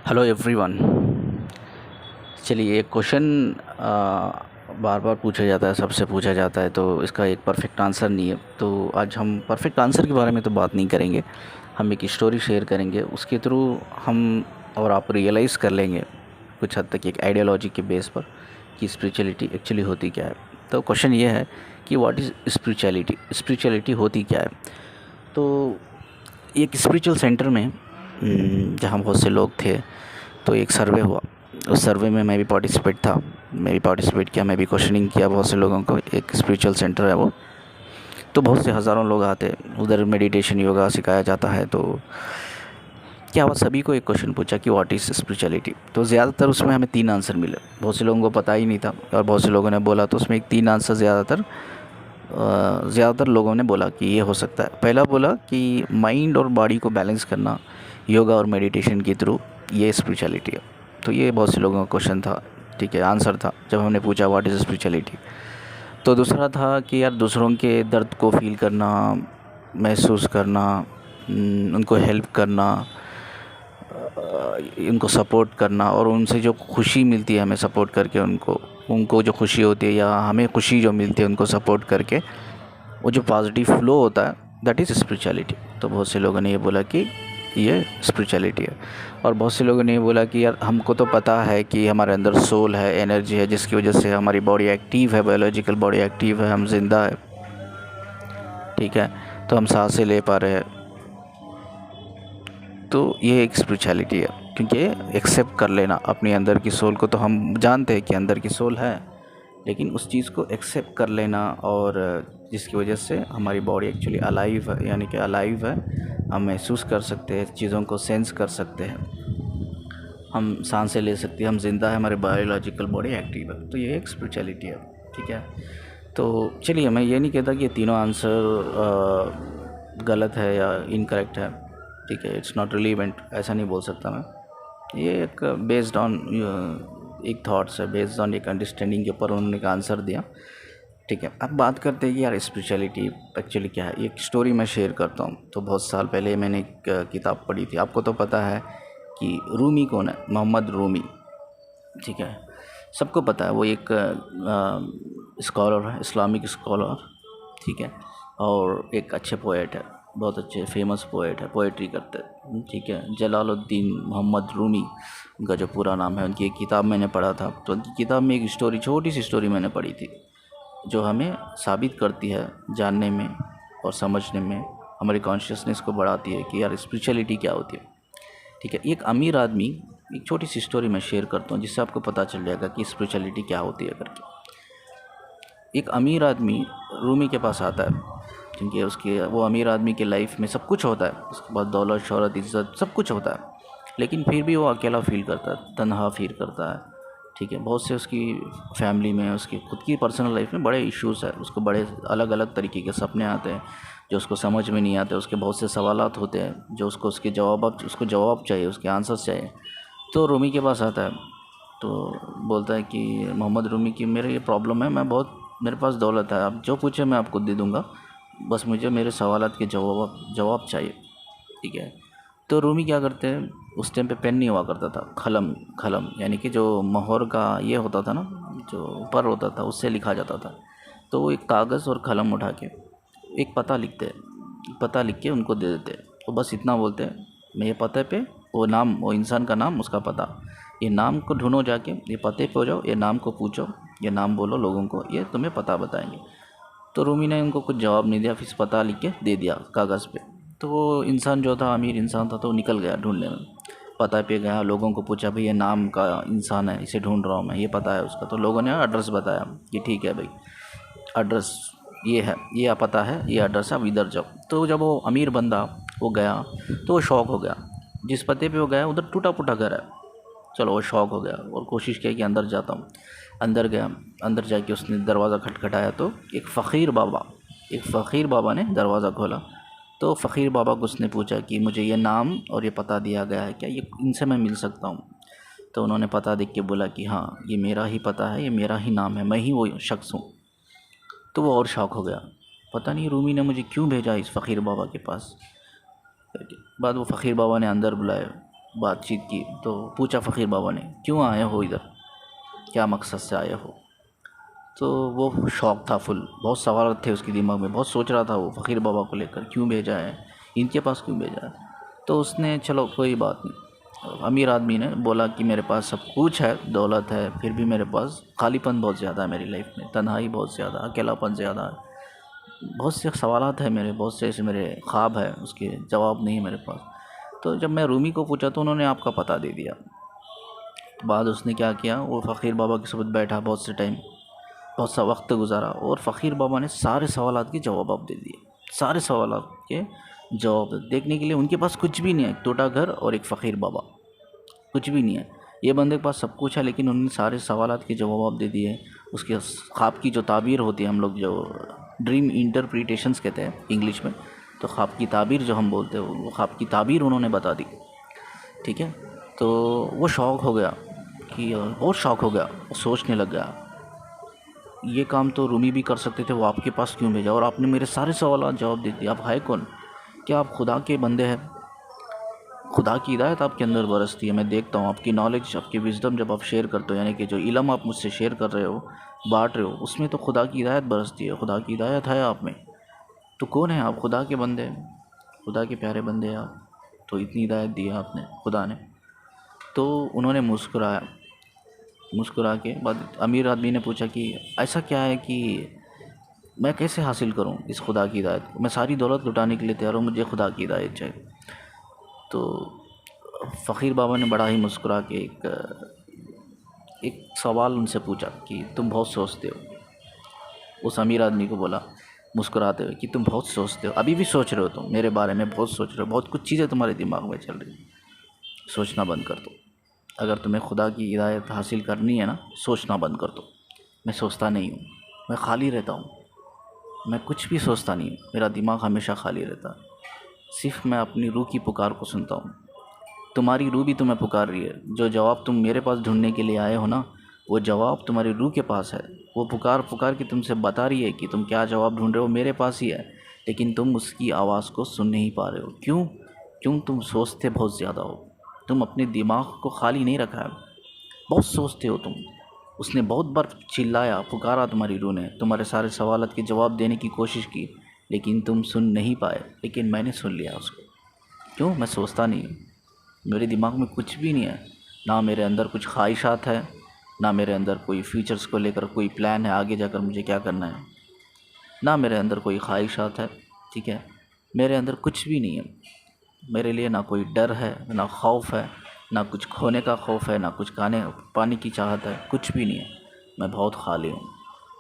Hello everyone. चलिए, एक question बार बार पूछा जाता है, सबसे पूछा जाता है, तो इसका एक परफेक्ट आंसर नहीं है। तो आज हम परफेक्ट आंसर के बारे में तो बात नहीं करेंगे। हम एक स्टोरी शेयर करेंगे, उसके थ्रू हम और आप रियलाइज़ कर लेंगे कुछ हद तक एक आइडियोलॉजी के बेस पर कि स्पिरिचुअलिटी एक्चुअली होती क्या है। तो क्वेश्चन ये है कि व्हाट इज़ स्पिरिचुअलिटी, स्पिरिचुअलिटी होती क्या है। तो एक स्पिरिचुअल सेंटर में जहाँ बहुत से लोग थे, तो एक सर्वे हुआ। उस सर्वे में मैं भी पार्टिसिपेट किया, मैं भी क्वेश्चनिंग किया बहुत से लोगों को। एक स्पिरिचुअल सेंटर है वो, तो बहुत से हज़ारों लोग आते, उधर मेडिटेशन योगा सिखाया जाता है। तो क्या हुआ, सभी को एक क्वेश्चन पूछा कि व्हाट इज़ स्पिरिचुअलिटी। तो ज़्यादातर उसमें हमें 3 आंसर मिले। बहुत से लोगों को पता ही नहीं था और बहुत से लोगों ने बोला, तो उसमें एक 3 आंसर ज़्यादातर लोगों ने बोला कि ये हो सकता है। पहला बोला कि माइंड और बॉडी को बैलेंस करना योगा और मेडिटेशन के थ्रू, ये स्पिरिचुअलिटी है। तो ये बहुत से लोगों का क्वेश्चन था, ठीक है, आंसर था जब हमने पूछा व्हाट इज़ स्पिरिचुअलिटी। तो दूसरा था कि यार दूसरों के दर्द को फील करना, महसूस करना, उनको हेल्प करना, उनको सपोर्ट करना, और उनसे जो खुशी मिलती है हमें सपोर्ट करके, उनको जो खुशी होती है या हमें खुशी जो मिलती है उनको सपोर्ट करके, वो जो पॉजिटिव फ्लो होता है, दैट इज़ स्पिरिचुअलिटी। तो बहुत से लोगों ने ये बोला कि ये स्पिरिचुअलिटी है। और बहुत से लोगों ने ये बोला कि यार हमको तो पता है कि हमारे अंदर सोल है, एनर्जी है, जिसकी वजह से हमारी बॉडी एक्टिव है, बायोलॉजिकल बॉडी एक्टिव है, हम जिंदा है, ठीक है, तो हम सांसें ले पा रहे हैं। तो ये एक स्पिरिचुअलिटी है, क्योंकि एक्सेप्ट कर लेना अपने अंदर की सोल को। तो हम जानते हैं कि अंदर की सोल है, लेकिन उस चीज़ को एक्सेप्ट कर लेना, और जिसकी वजह से हमारी बॉडी एक्चुअली अलाइव है, यानी कि अलाइव है, हम महसूस कर सकते हैं, चीज़ों को सेंस कर सकते हैं, हम सांसें ले सकते हैं, हम जिंदा है, हमारे बायोलॉजिकल बॉडी एक्टिव है। तो ये एक स्पिरिचुअलिटी है, ठीक है। तो चलिए, मैं ये नहीं कहता कि ये तीनों आंसर गलत है या इनकरेक्ट है, ठीक है, इट्स नॉट रिलीवेंट, ऐसा नहीं बोल सकता मैं। ये एक बेस्ड ऑन एक थॉट्स है, बेस्ड ऑन एक अंडरस्टैंडिंग के ऊपर उन्होंने एक आंसर दिया, ठीक है। अब बात करते हैं कि यार स्पिरिचुअलिटी एक्चुअली क्या है। एक स्टोरी मैं शेयर करता हूँ। तो बहुत साल पहले मैंने एक किताब पढ़ी थी। आपको तो पता है कि रूमी कौन है, मोहम्मद रूमी, ठीक है, सबको पता है। वो एक स्कॉलर है, इस्लामिक स्कॉलर, ठीक है, और एक अच्छे पोएट है, बहुत अच्छे फेमस पोएट है, पोएट्री करते हैं, ठीक है, जलालुद्दीन मोहम्मद रूमी, उनका जो पूरा नाम है। उनकी एक किताब मैंने पढ़ा था। तो उनकी किताब में एक स्टोरी, छोटी सी स्टोरी मैंने पढ़ी थी, जो हमें साबित करती है जानने में और समझने में, हमारी कॉन्शियसनेस को बढ़ाती है कि यार स्पिरिचुअलिटी क्या होती है, ठीक है। एक अमीर आदमी, एक छोटी सी स्टोरी मैं शेयर करता हूँ जिससे आपको पता चल जाएगा कि स्पिरिचुअलिटी क्या होती है करके। एक अमीर आदमी रूमी के पास आता है, क्योंकि उसके, वो अमीर आदमी के लाइफ में सब कुछ होता है, उसके पास दौलत, शोहरत, इज़्ज़त सब कुछ होता है, लेकिन फिर भी वो अकेला फील करता है, तन्हा फील करता है, ठीक है। बहुत से उसकी फैमिली में, उसकी खुद की पर्सनल लाइफ में बड़े इश्यूज़ है, उसको बड़े अलग अलग तरीके के सपने आते हैं जो उसको समझ में नहीं आते, उसके बहुत से सवालात होते हैं जो उसको जवाब चाहिए, उसके आंसर्स चाहिए। तो रूमी के पास आता है, तो बोलता है कि मोहम्मद रूमी की मेरे ये प्रॉब्लम है, मेरे पास दौलत है, आप जो पूछे मैं आपको दे दूँगा, बस मुझे मेरे सवालात के जवाब चाहिए, ठीक है। तो रूमी क्या करते हैं, उस टाइम पे पेन नहीं हुआ करता था, कलम, कलम यानी कि जो मोहर का ये होता था ना, जो ऊपर होता था, उससे लिखा जाता था। तो वो एक कागज़ और कलम उठा के एक पता लिखते हैं, पता लिख के उनको दे देते हैं। तो बस इतना बोलते हैं, मैं ये पते पे, वो नाम, वो इंसान का नाम, उसका पता, ये नाम को ढूंढो जाके, ये पते पे हो जाओ, ये नाम को पूछो, ये नाम बोलो लोगों को, ये तुम्हें पता बताएंगे। तो रूमी ने उनको कुछ जवाब नहीं दिया, फिर पता लिख के दे दिया कागज़ पे। तो वो इंसान जो था, अमीर इंसान था, तो निकल गया ढूंढने में, पता पे गया, लोगों को पूछा, भाई ये नाम का इंसान है, इसे ढूंढ रहा हूँ मैं, ये पता है उसका। तो लोगों ने एड्रेस बताया कि ठीक है भाई, एड्रेस ये है, ये आप पता है, ये एड्रेस है, आप इधर जाओ। तो जब वो अमीर बंदा वो गया, तो वो शौक हो गया, जिस पते पे वो गया उधर टूटा फूटा घर है। चलो, वो शौक हो गया और कोशिश की कि अंदर जाता हूँ। अंदर गया, अंदर जाके उसने दरवाज़ा खटखटाया, तो एक फ़कीर बाबा ने दरवाज़ा खोला। तो फ़कीर बाबा को उसने पूछा कि मुझे ये नाम और ये पता दिया गया है, क्या ये इनसे मैं मिल सकता हूँ। तो उन्होंने पता देख के बोला कि हाँ, ये मेरा ही पता है, ये मेरा ही नाम है, मैं ही वो शख्स हूँ। तो वो और शॉक हो गया, पता नहीं रूमी ने मुझे क्यों भेजा इस फ़कीर बाबा के पास। बाद वो फ़कीर बाबा ने अंदर बुलाया, बातचीत की तो पूछा फ़कीर बाबा ने, क्यों आए हो इधर, क्या मकसद से आए हो। तो वो शौक था फुल, बहुत सवाल थे उसके दिमाग में, बहुत सोच रहा था वो फ़कीर बाबा को लेकर, क्यों भेजा है, इनके पास क्यों भेजा है। तो उसने चलो कोई बात नहीं, अमीर आदमी ने बोला कि मेरे पास सब कुछ है, दौलत है, फिर भी मेरे पास खालीपन बहुत ज़्यादा है मेरी लाइफ में, तन्हाई बहुत ज़्यादा, अकेलापन ज़्यादा है, बहुत से सवालात हैं मेरे, बहुत से ऐसे मेरे ख्वाब है, उसके जवाब नहीं है मेरे पास। तो जब मैं रूमी को पूछा तो उन्होंने आपका पता दे दिया। बाद उसने क्या किया, वो फ़कीर बाबा के साथ बैठा बहुत से टाइम, बहुत सा वक्त गुजारा, और फ़कीर बाबा ने सारे सवालात के जवाब दे दिए, सारे सवालात के जवाब देखने के लिए उनके पास कुछ भी नहीं है, एक टूटा घर और एक फ़कीर बाबा, कुछ भी नहीं है। ये बंदे के पास सब कुछ है, लेकिन उन्होंने सारे सवालात के जवाब दे दिए। उसके ख्वाब की जो ताबीर होती है, हम लोग जो ड्रीम इंटरप्रिटेशंस कहते हैं इंग्लिश में, तो ख्वाब की ताबीर जो हम बोलते हैं, वो ख्वाब की ताबीर उन्होंने बता दी। ठीक है, तो वो शौक़ हो गया कि बहुत शौक़ हो गया, वो सोचने लग गया, ये काम तो रूमी भी कर सकते थे, वो आपके पास क्यों भेजा, और आपने मेरे सारे सवाल जवाब दे दिए। आप है कौन, क्या आप खुदा के बंदे हैं, खुदा की हिदायत आपके अंदर बरसती है, मैं देखता हूँ आपकी नॉलेज, आपकी विजडम जब आप शेयर करते हो, यानी कि जो इल्म आप मुझसे शेयर कर रहे हो, बांट रहे हो, उसमें तो खुदा की हिदायत बरसती है, खुदा की हिदायत है आप में। तो कौन है आप, खुदा के बंदे, खुदा के प्यारे बंदे हैं आप, तो इतनी हिदायत दी है आपने खुदा ने। तो उन्होंने मुस्कुराया, मुस्कुरा के बाद अमीर आदमी ने पूछा कि ऐसा क्या है कि मैं कैसे हासिल करूं इस खुदा की हिदायत को, मैं सारी दौलत लुटाने के लिए तैयार हूँ, मुझे खुदा की हिदायत चाहिए। तो फ़कीर बाबा ने बड़ा ही मुस्कुरा के एक सवाल उनसे पूछा कि तुम बहुत सोचते हो। उस अमीर आदमी को बोला मुस्कुराते हुए कि तुम बहुत सोचते हो, अभी भी सोच रहे हो, तुम मेरे बारे में बहुत सोच रहे हो, बहुत कुछ चीज़ें तुम्हारे दिमाग में चल रही, सोचना बंद कर दो। अगर तुम्हें खुदा की हिदायत हासिल करनी है ना, सोचना बंद कर दो। मैं सोचता नहीं हूँ, मैं खाली रहता हूँ, मैं कुछ भी सोचता नहीं हूँ, मेरा दिमाग हमेशा खाली रहता है, सिर्फ मैं अपनी रूह की पुकार को सुनता हूँ। तुम्हारी रूह भी तुम्हें पुकार रही है, जो जवाब तुम मेरे पास ढूंढने के लिए आए हो ना, वो जवाब तुम्हारी रूह के पास है। वो पुकार पुकार के तुमसे बता रही है कि तुम क्या जवाब ढूंढ रहे हो, मेरे पास ही है, लेकिन तुम उसकी आवाज़ को सुन नहीं पा रहे हो। क्यों? क्यों? तुम सोचते बहुत ज़्यादा हो, तुम अपने दिमाग को खाली नहीं रखा है, बहुत सोचते हो तुम। उसने बहुत बार चिल्लाया, पुकारा, तुम्हारी रूह ने तुम्हारे सारे सवालत के जवाब देने की कोशिश की, लेकिन तुम सुन नहीं पाए। लेकिन मैंने सुन लिया उसको। क्यों? मैं सोचता नहीं हूँ, मेरे दिमाग में कुछ भी नहीं है, ना मेरे अंदर कुछ ख्वाहिशात है, ना मेरे अंदर कोई फ्यूचर्स को लेकर कोई प्लान है आगे जाकर मुझे क्या करना है, ना मेरे अंदर कोई ख्वाहिशात है। ठीक है, मेरे अंदर कुछ भी नहीं है, मेरे लिए ना कोई डर है, ना खौफ है, ना कुछ खोने का खौफ है, ना कुछ खाने पानी की चाहत है, कुछ भी नहीं है। मैं बहुत खाली हूँ,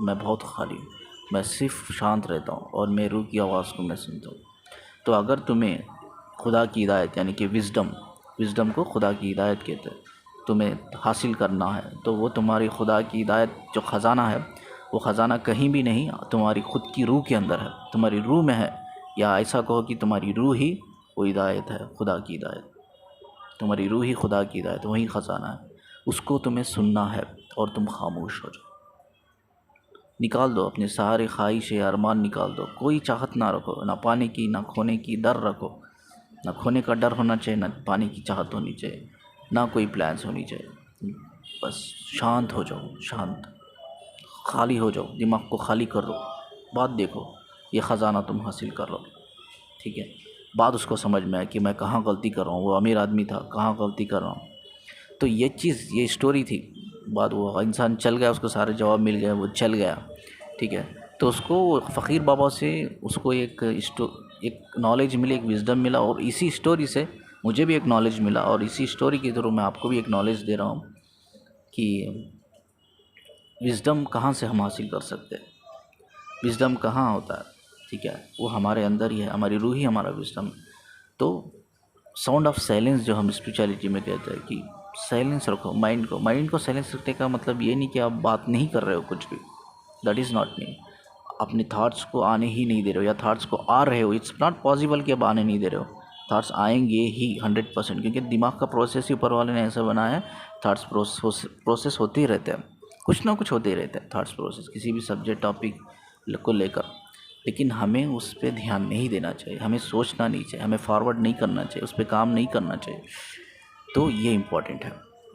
मैं बहुत खाली हूँ, मैं सिर्फ शांत रहता हूँ और मेरी रूह की आवाज़ को मैं सुनता हूँ। तो अगर तुम्हें खुदा की हिदायत यानी कि विज़डम को खुदा की हिदायत कहते हैं, तुम्हें हासिल करना है, तो वो तुम्हारी खुदा की हिदायत जो ख़जाना है, वो ख़जाना कहीं भी नहीं, तुम्हारी ख़ुद की रूह के अंदर है, तुम्हारी रूह में है। या ऐसा कहो कि तुम्हारी रूह ही वो हिदायत है, खुदा की हिदायत। तुम्हारी रूह ही खुदा की हिदायत, वही ख़जाना है, उसको तुम्हें सुनना है और तुम खामोश हो जाओ। निकाल दो अपने सारे ख्वाहिशें अरमान, निकाल दो, कोई चाहत ना रखो, ना पाने की ना खोने की डर रखो, ना खोने का डर होना चाहिए, ना पाने की चाहत होनी चाहिए, ना कोई प्लान्स होनी चाहिए। बस शांत हो जाओ, शांत, खाली हो जाओ, दिमाग को खाली कर दो। बात देखो, ये ख़जाना तुम हासिल कर लो। ठीक है, बाद उसको समझ में आया कि मैं कहाँ गलती कर रहा हूँ, वो अमीर आदमी था, कहाँ गलती कर रहा हूँ। तो ये चीज़, ये स्टोरी थी। बाद वो इंसान चल गया, उसको सारे जवाब मिल गए, वो चल गया। ठीक है, तो उसको फ़कीर बाबा से उसको एक नॉलेज मिली, एक विज़डम मिला, और इसी स्टोरी से मुझे भी एक नॉलेज मिला, और इसी स्टोरी के थ्रू मैं आपको भी एक नॉलेज दे रहा हूँ कि विज़डम कहाँ से हम हासिल कर सकते हैं, विज़डम कहाँ होता है। ठीक है, वो हमारे अंदर ही है, हमारी रूह ही हमारा विज़डम है। तो साउंड ऑफ साइलेंस जो हम स्पिरिचुअलिटी में कहते हैं कि साइलेंस रखो माइंड को साइलेंस रखने का मतलब ये नहीं कि आप बात नहीं कर रहे हो कुछ भी, दैट इज़ नॉट मीन अपने थॉट्स को आने ही नहीं दे रहे हो, या थॉट्स को आ रहे हो, इट्स नॉट पॉसिबल कि आप आने नहीं दे रहे हो। थॉट्स आएंगे ही 100%, क्योंकि दिमाग का प्रोसेस ही ऊपर वाले ने ऐसा बनाया है। थॉट्स प्रोसेस होते ही रहते हैं, कुछ ना कुछ होते ही रहते हैं थॉट्स प्रोसेस, किसी भी सब्जेक्ट टॉपिक को लेकर। लेकिन हमें उस पर ध्यान नहीं देना चाहिए, हमें सोचना नहीं चाहिए, हमें फॉरवर्ड नहीं करना चाहिए, उस पर काम नहीं करना चाहिए। तो ये इम्पोर्टेंट है।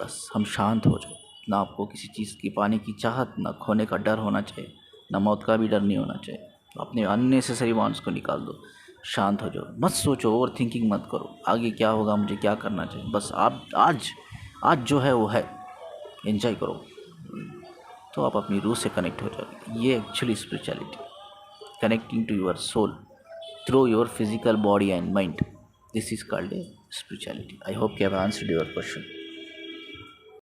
बस हम शांत हो जाओ, ना आपको किसी चीज़ की पाने की चाहत, ना खोने का डर होना चाहिए, ना मौत का भी डर नहीं होना चाहिए। अपने अननेसेसरी वांट्स को निकाल दो, शांत हो जाओ, मत सोचो, ओवर थिंकिंग मत करो आगे क्या होगा, मुझे क्या करना चाहिए। बस आप आज आज जो है वो है, एंजॉय करो, तो आप अपनी रूह से कनेक्ट हो जाओगे। ये actually spirituality, connecting to your soul through your physical body and mind. This is called a spirituality. I hope I have answered your question.